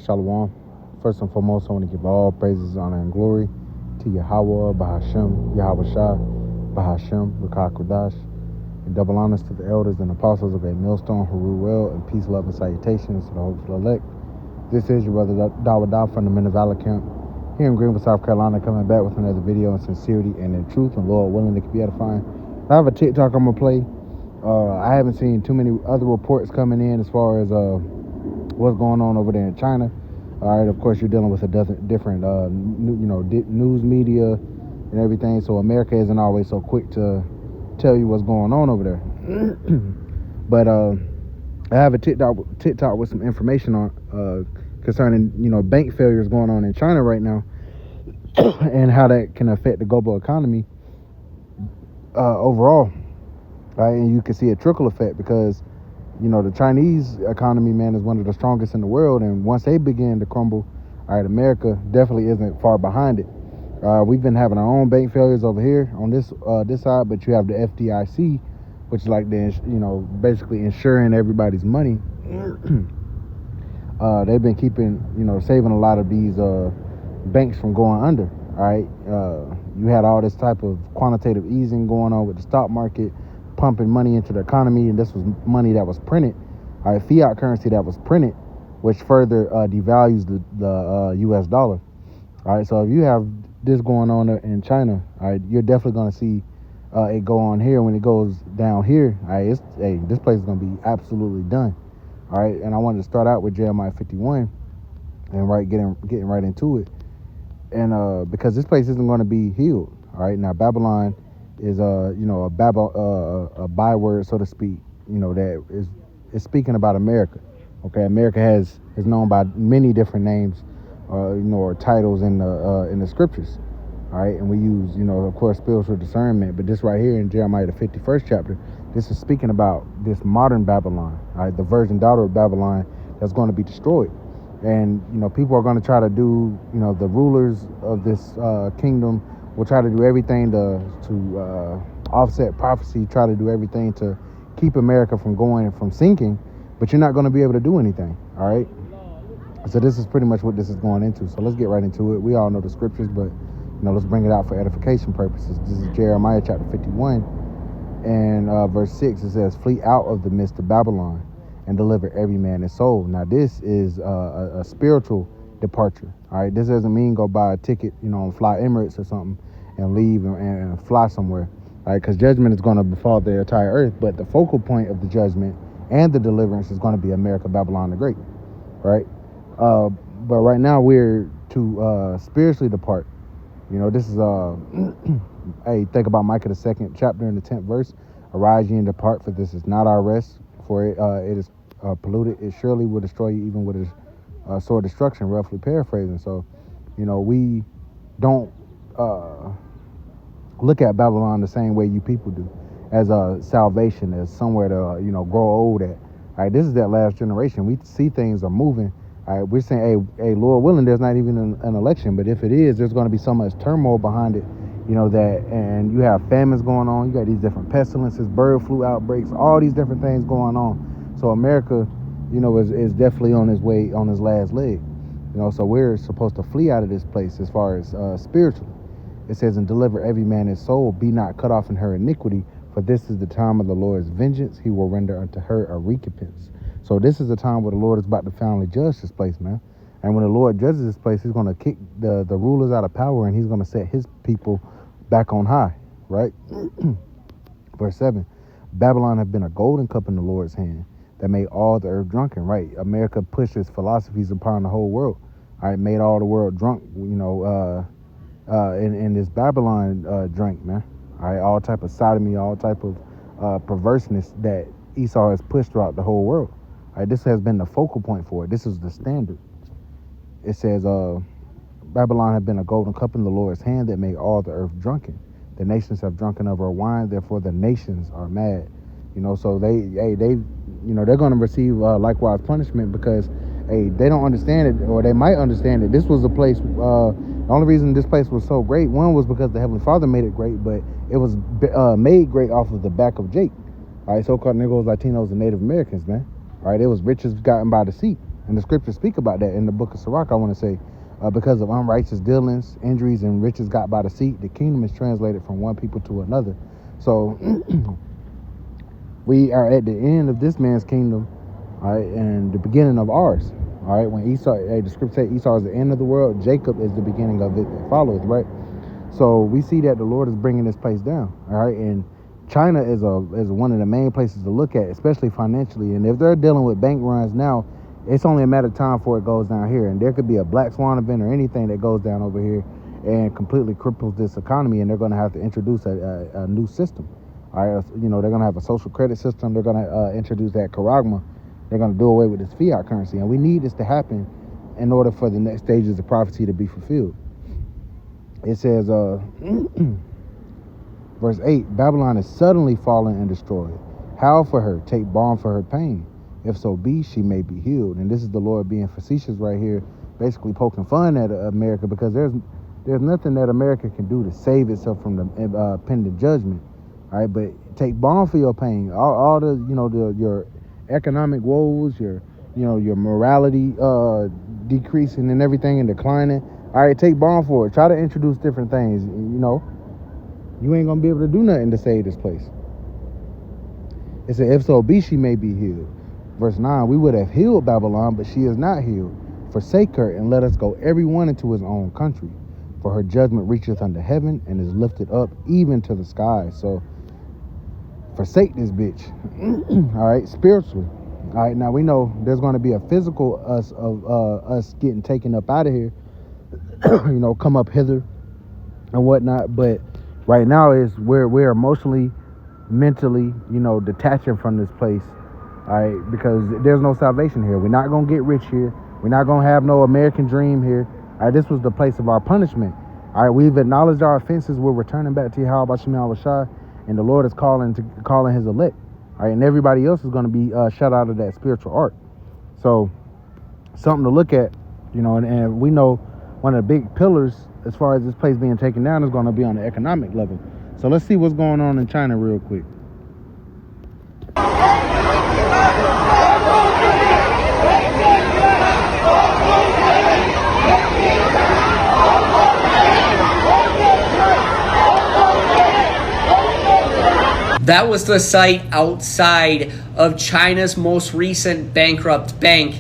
Shalom. First and foremost, I want to give all praises, honor, and glory to Yahweh, Bahashem, Yahweh Shah, Bahashem, Rakah Kodash, and double honors to the elders and apostles of Great Millstone, who rule well, and peace, love, and salutations to the hopeful elect. This is your brother Dawa from the Men of Valor Camp here in Greenville, South Carolina, coming back with another video in sincerity and in truth, and Lord willing, it can be edifying. I have a TikTok I'm going to play. I haven't seen too many other reports coming in as far as what's going on over there in China. All right, of course, you're dealing with a different news media and everything, so America isn't always so quick to tell you what's going on over there. But I have a TikTok with some information on concerning bank failures going on in China right now and how that can affect the global economy overall. Right, and you can see a trickle effect because the Chinese economy, man, is one of the strongest in the world, and once they begin to crumble, all right, America definitely isn't far behind it. We've been having our own bank failures over here on this side, but you have the FDIC, which is like basically insuring everybody's money. They've been keeping saving a lot of these banks from going under. All right, you had all this type of quantitative easing going on with the stock market, pumping money into the economy, and this was money that was printed, all right, fiat currency that was printed, which further devalues the U.S. dollar. All right, so if you have this going on in China, all right, you're definitely going to see it go on here. When it goes down here, all right, this place is going to be absolutely done. All right, and I wanted to start out with Jeremiah 51 and getting right into it, and because this place isn't going to be healed. All right, now Babylon is a byword, so to speak, that is speaking about America. Okay, America is known by many different names, or titles in the scriptures. All right, and we use, of course, spiritual discernment. But this right here in Jeremiah the 51st chapter, this is speaking about this modern Babylon, all right, the virgin daughter of Babylon that's going to be destroyed. And people are going to try to do, the rulers of this kingdom will try to do everything to offset prophecy, try to do everything to keep America from sinking, but you're not going to be able to do anything. All right, so this is pretty much what this is going into. So let's get right into it. We all know the scriptures, but let's bring it out for edification purposes. This is Jeremiah chapter 51 and verse 6. It says, "Flee out of the midst of Babylon and deliver every man his soul." Now this is a spiritual departure. All right, this doesn't mean go buy a ticket, on Fly Emirates or something and leave and fly somewhere. All right, because judgment is going to befall the entire earth, but the focal point of the judgment and the deliverance is going to be America, Babylon the Great. Right, but right now we're to spiritually depart. This is hey, think about Micah the 2nd chapter and the 10th verse. "Arise ye and depart, for this is not our rest, for it is polluted. It surely will destroy you, even with a sword destruction," roughly paraphrasing. So we don't look at Babylon the same way you people do, as a salvation, as somewhere to grow old at. All right, this is that last generation. We see things are moving. All right, we're saying, hey, Lord willing, there's not even an election, but if it is, there's going to be so much turmoil behind it, and you have famines going on. You got these different pestilences, bird flu outbreaks, all these different things going on. So America, is definitely on his way, on his last leg. So we're supposed to flee out of this place as far as spiritually. It says, "And deliver every man his soul, be not cut off in her iniquity, for this is the time of the Lord's vengeance. He will render unto her a recompense." So this is the time where the Lord is about to finally judge this place, man. And when the Lord judges this place, he's going to kick the rulers out of power, and he's going to set his people back on high, right? Verse 7, "Babylon have been a golden cup in the Lord's hand that made all the earth drunken," right? America pushes philosophies upon the whole world. All right, made all the world drunk, in this Babylon drink, man. All right, all type of sodomy, all type of perverseness that Esau has pushed throughout the whole world. All right, this has been the focal point for it. This is the standard. It says, "Babylon have been a golden cup in the Lord's hand that made all the earth drunken. The nations have drunken of her wine, therefore the nations are mad." So they're going to receive likewise punishment because, they don't understand it, or they might understand it. This was a place, the only reason this place was so great, one was because the Heavenly Father made it great, but it was made great off of the back of Jake. All right, so-called Negroes, Latinos, and Native Americans, man. All right, it was riches gotten by the sea. And the scriptures speak about that in the book of Sirach, I want to say. Because of unrighteous dealings, injuries, and riches got by deceit, the kingdom is translated from one people to another. So we are at the end of this man's kingdom, all right, and the beginning of ours. All right, when Esau, the scripture says Esau is the end of the world, Jacob is the beginning of it that follows, right? So we see that the Lord is bringing this place down, all right, and China is one of the main places to look at, especially financially. And if they're dealing with bank runs now, it's only a matter of time before it goes down here. And there could be a black swan event or anything that goes down over here and completely cripples this economy, and they're going to have to introduce a new system. All right, you know, they're going to have a social credit system. They're going to introduce that charagma. They're going to do away with this fiat currency, and we need this to happen in order for the next stages of prophecy to be fulfilled. It says, verse 8, Babylon is suddenly fallen and destroyed. Howl for her, take balm for her pain. If so be, she may be healed. And this is the Lord being facetious right here, basically poking fun at America, because there's nothing that America can do to save itself from the pending judgment. All right, but take balm for your pain. All the, you know, your economic woes, your morality decreasing and everything and declining. All right, take balm for it. Try to introduce different things. You know, you ain't gonna be able to do nothing to save this place. It said, if so be, she may be healed. Verse 9, we would have healed Babylon, but she is not healed. Forsake her, and let us go every one into his own country. For her judgment reacheth unto heaven, and is lifted up even to the sky. So, forsake this bitch. All right, spiritually. All right, now we know there's going to be a physical us getting taken up out of here. You know, come up hither and whatnot. But right now is we're emotionally, mentally, you know, detaching from this place. All right, because there's no salvation here. We're not going to get rich here. We're not going to have no American dream here. All right, this was the place of our punishment. All right, we've acknowledged our offenses. We're returning back to Yahweh Shem Shai, and the Lord is calling his elect. All right, and everybody else is going to be shut out of that spiritual ark. So something to look at, you know, and we know one of the big pillars as far as this place being taken down is going to be on the economic level. So let's see what's going on in China real quick. That was the site outside of China's most recent bankrupt bank,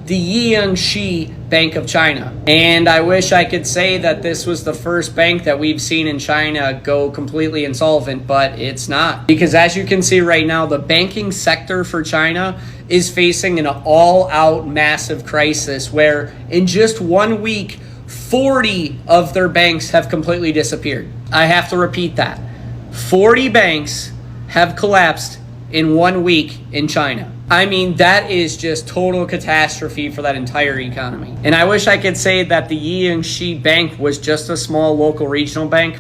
the Jiangxi Bank of China. And I wish I could say that this was the first bank that we've seen in China go completely insolvent, but it's not. Because as you can see right now, the banking sector for China is facing an all-out massive crisis where in just 1 week, 40 of their banks have completely disappeared. I have to repeat that. 40 banks have collapsed in 1 week in China. I mean, that is just total catastrophe for that entire economy. And I wish I could say that the Jiangxi Bank was just a small local regional bank,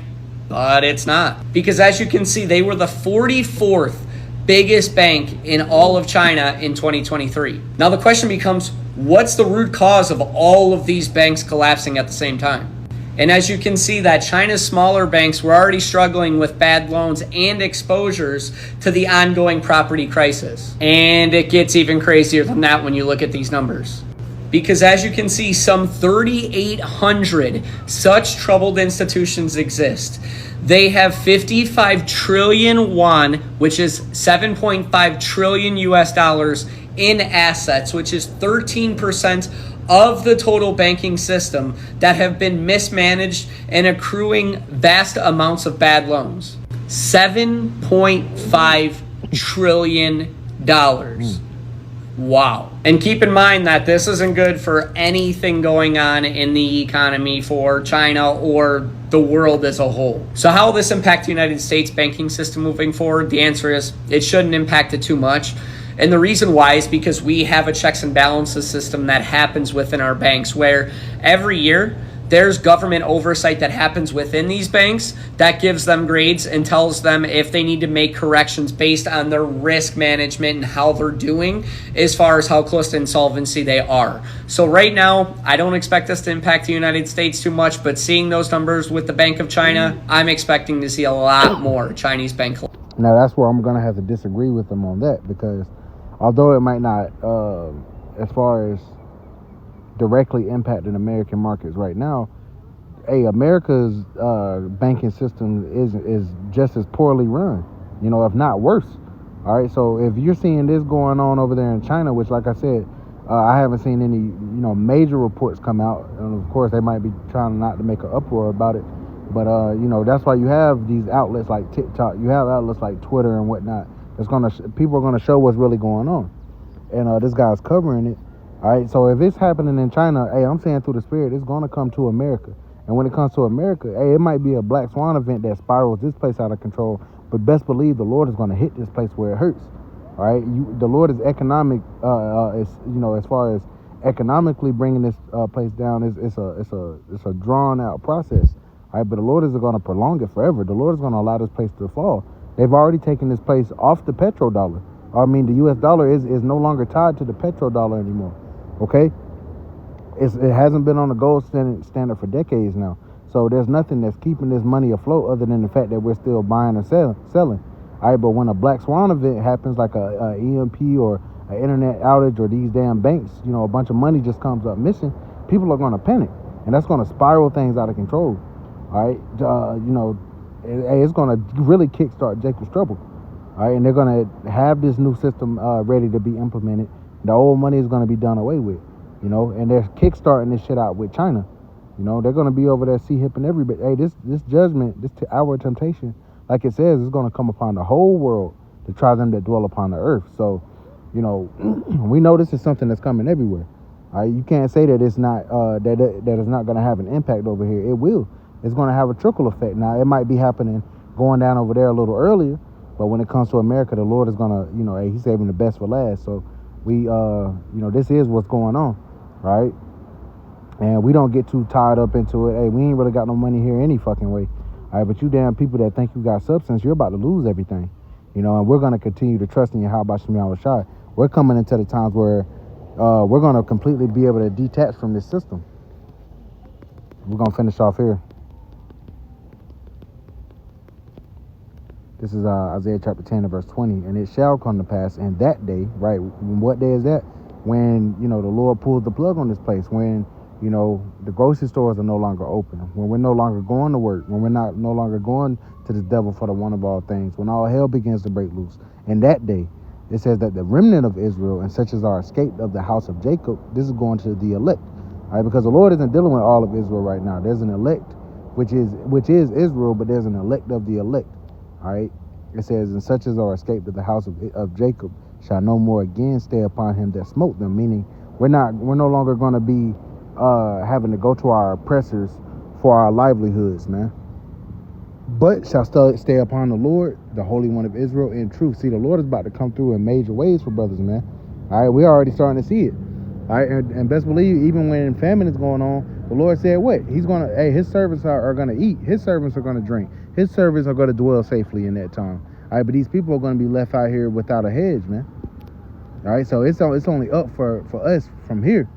but it's not. Because as you can see, they were the 44th biggest bank in all of China in 2023. Now the question becomes, what's the root cause of all of these banks collapsing at the same time? And as you can see, that China's smaller banks were already struggling with bad loans and exposures to the ongoing property crisis. And it gets even crazier than that when you look at these numbers. Because as you can see, some 3,800 such troubled institutions exist. They have 55 trillion won, which is 7.5 trillion US dollars in assets, which is 13% of the total banking system that have been mismanaged and accruing vast amounts of bad loans. $7.5 trillion. Wow. And keep in mind that this isn't good for anything going on in the economy for China or the world as a whole. So how will this impact the United States banking system moving forward? The answer is it shouldn't impact it too much. And the reason why is because we have a checks and balances system that happens within our banks where every year there's government oversight that happens within these banks that gives them grades and tells them if they need to make corrections based on their risk management and how they're doing as far as how close to insolvency they are. So right now, I don't expect this to impact the United States too much, but seeing those numbers with the Bank of China, I'm expecting to see a lot more Chinese bank. Now that's where I'm going to have to disagree with them on that, because although it might not, as far as directly impacting American markets right now. Hey, America's banking system is just as poorly run, if not worse. All right, so if you're seeing this going on over there in China, which, like I said, I haven't seen any, major reports come out, and of course they might be trying not to make an uproar about it, but that's why you have these outlets like TikTok, you have outlets like Twitter and whatnot. That's people are gonna show what's really going on, and this guy's covering it. All right, so if it's happening in China, hey, I'm saying through the Spirit, it's gonna come to America. And when it comes to America, hey, it might be a black swan event that spirals this place out of control, but best believe the Lord is going to hit this place where it hurts. All right, the Lord is economic. As far as economically bringing this place down, it's a drawn out process. All right, but the Lord isn't going to prolong it forever. The Lord is going to allow this place to fall. They've already taken this place off the petrodollar. I mean, the U.S. dollar is no longer tied to the petrodollar anymore. Okay. It hasn't been on the gold standard for decades now. So there's nothing that's keeping this money afloat other than the fact that we're still buying and selling. All right, but when a black swan event happens, like a EMP or an internet outage or these damn banks, a bunch of money just comes up missing, people are going to panic. And that's going to spiral things out of control. All right, it's going to really kickstart Jacob's trouble. All right, and they're going to have this new system ready to be implemented. The old money is going to be done away with. And they're kickstarting this shit out with China. They're going to be over there hipping everybody. Hey, this judgment, this hour of temptation, like it says, is going to come upon the whole world to try them that dwell upon the earth. So, we know this is something that's coming everywhere. All right, you can't say that it's not that it's not going to have an impact over here. It will. It's going to have a trickle effect. Now, it might be happening going down over there a little earlier, but when it comes to America, the Lord is going to, hey, He's saving the best for last. So we, this is what's going on. Right? And we don't get too tied up into it. Hey, we ain't really got no money here any fucking way. All right, but you damn people that think you got substance, you're about to lose everything. And we're going to continue to trust in Yahweh Shem Yahushai. We're coming into the times where we're going to completely be able to detach from this system. We're going to finish off here. This is Isaiah chapter 10 and verse 20. And it shall come to pass in that day, right? What day is that? When, the Lord pulls the plug on this place, when, the grocery stores are no longer open, when we're no longer going to work, when we're no longer going to the devil for the one of all things, when all hell begins to break loose. And that day, it says that the remnant of Israel and such as are escaped of the house of Jacob, this is going to the elect. All right, because the Lord isn't dealing with all of Israel right now. There's an elect, which is Israel, but there's an elect of the elect. All right, it says, and such as are escaped of the house of Jacob shall no more again stay upon him that smote them. Meaning we're no longer going to be having to go to our oppressors for our livelihoods, man, but shall stay upon the Lord, the Holy One of Israel, in truth. See, the Lord is about to come through in major ways for brothers, man. All right, we're already starting to see it. All right, and best believe, even when famine is going on, the Lord said what? He's going to, his servants are going to eat. His servants are going to drink. His servants are going to dwell safely in that time. All right, but these people are going to be left out here without a hedge, man. All right, so it's only up for us from here.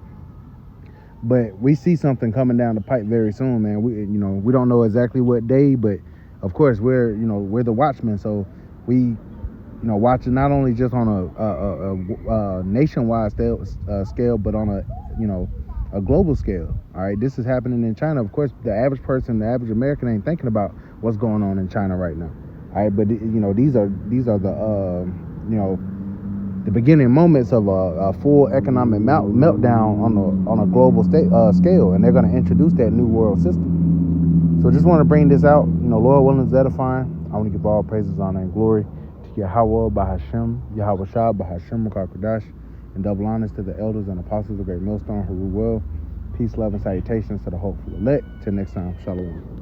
But we see something coming down the pipe very soon, man. We don't know exactly what day, but of course we're the watchmen, so we watching not only just on a nationwide scale, but on a global scale. All right, this is happening in China. Of course, the average person, the average American, ain't thinking about what's going on in China right now. All right, but these are the beginning moments of a full economic meltdown on a global scale, and they're going to introduce that new world system. So just want to bring this out. Lord willing, is edifying. I want to give all praises, honor, and glory to Yahweh Bahashem, Yahweh Shah Bahashem Makakodash, and double honors to the elders and apostles of Great Millstone who rule well. Peace, love, and salutations to the hopeful elect. Till next time, shalom.